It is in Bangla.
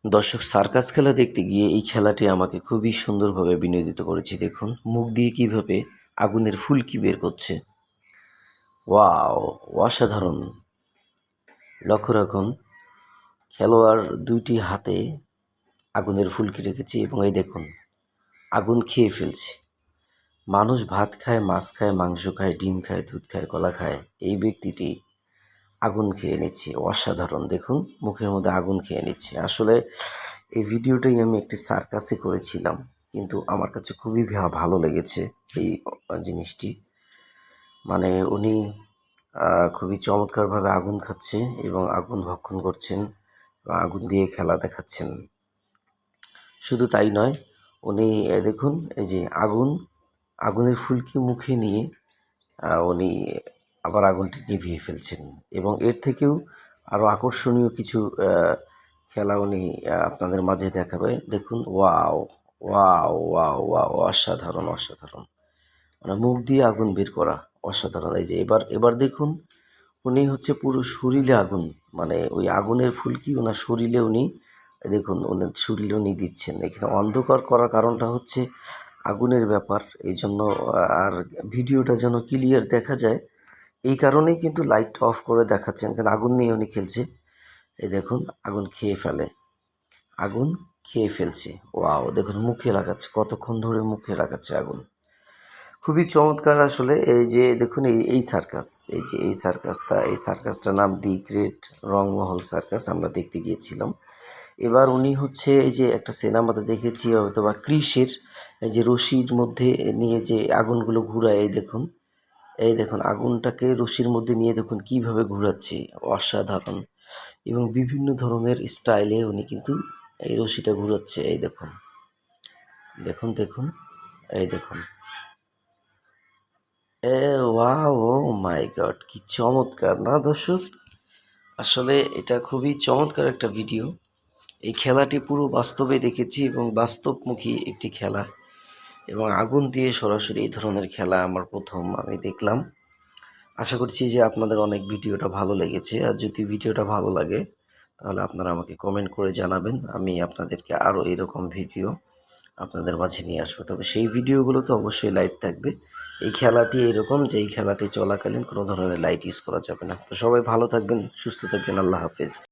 দর্শক, সার্কাস খেলা দেখতে গিয়ে এই খেলাটি আমাকে খুবই সুন্দরভাবে বিনোদিত করেছে। দেখুন মুখ দিয়ে কিভাবে আগুনের ফুলকি বের করছে। ওয়াও, অসাধারণ! লক্ষ্য রাখুন, খেলোয়াড় দুইটি হাতে আগুনের ফুলকি রেখেছে এবং এই দেখুন আগুন খেয়ে ফেলছে। মানুষ ভাত খায়, মাছ খায়, মাংস খায়, ডিম খায়, দুধ খায়, কলা খায়, এই ব্যক্তিটি আগুন খেয়ে নিচ্ছে। অসাধারণ! দেখুন মুখের মধ্যে আগুন খেয়ে নিচ্ছে। আসলে এই ভিডিওটাই আমি একটি সার্কাসে করেছিলাম, কিন্তু আমার কাছে খুবই ভালো লেগেছে এই জিনিসটি। মানে উনি খুবই চমৎকারভাবে আগুন খাচ্ছে এবং আগুন ভক্ষণ করছেন, আগুন দিয়ে খেলা দেখাচ্ছেন। শুধু তাই নয়, উনি দেখুন এই যে আগুনের ফুলকি মুখে নিয়ে উনি আবার আগুনটি নিভিয়ে ফেলছেন এবং এর থেকেও আরও আকর্ষণীয় কিছু খেলা উনি আপনাদের মাঝে দেখাবে। দেখুন, ওয়াও ওয়াও ওয়াও ওয়াও! অসাধারণ, অসাধারণ! মানে মুখ দিয়ে আগুন বের করা, অসাধারণ! এই যে এবার দেখুন, উনি হচ্ছে পুরো শরীরে আগুন, মানে ওই আগুনের ফুলকি ওনার শরীরে উনি দেখুন ওনার শরীরে উনি দিচ্ছেন। এখানে অন্ধকার করার কারণটা হচ্ছে আগুনের ব্যাপার, এই জন্য আর ভিডিওটা যেন ক্লিয়ার দেখা যায় এই কারণেই কিন্তু লাইটটা অফ করে দেখাচ্ছেন, কারণ আগুন নিয়ে উনি খেলছে। এই দেখুন আগুন খেয়ে ফেলে, আগুন খেয়ে ফেলছে। ওয়াও! দেখুন মুখে লাগাচ্ছে, কতক্ষণ ধরে মুখে লাগাচ্ছে আগুন। খুবই চমৎকার আসলে। এই যে দেখুন এই সার্কাস, এই সার্কাসটার নাম দি গ্রেট রংমহল সার্কাস, আমরা দেখতে গিয়েছিলাম। এবার উনি হচ্ছে এই যে একটা সিনেমাতে দেখেছি হয়তো বা ক্রিসের, এই যে রশির মধ্যে নিয়ে যে আগুনগুলো ঘুরায়, এই দেখুন আগুনটাকে রশির মধ্যে নিয়ে দেখুন কিভাবে ঘুরাচ্ছে। অসাধারণ! এবং বিভিন্ন ধরনের স্টাইলে উনি কিন্তু এই রশিটা ঘুরাচ্ছে। এই দেখুন দেখুন দেখুন এই দেখুন, ওয়াও! ও মাই গড! কি চমৎকার না দর্শক? আসলে এটা খুবই চমৎকার একটা ভিডিও। এই খেলাটি পুরো বাস্তবে দেখেছি এবং বাস্তবমুখী একটি খেলা, এবং আগুন দিয়ে সরাসরি এই ধরনের খেলা আমার প্রথম আমি দেখলাম। আশা করছি যে আপনাদের অনেক ভিডিওটা ভালো লেগেছে। আর যদি ভিডিওটা ভালো লাগে তাহলে আপনারা আমাকে কমেন্ট করে জানাবেন। আমি আপনাদেরকে আরও এরকম ভিডিও আপনাদের মাঝে নিয়ে আসবো। তবে সেই ভিডিওগুলো তো অবশ্যই লাইভ থাকবে। এই খেলাটি এরকম যে এই খেলাটি চলাকালীন কোনো ধরনের লাইট ইউজ করা যাবে না। তো সবাই ভালো থাকবেন, সুস্থ থাকবেন। আল্লাহ হাফেজ।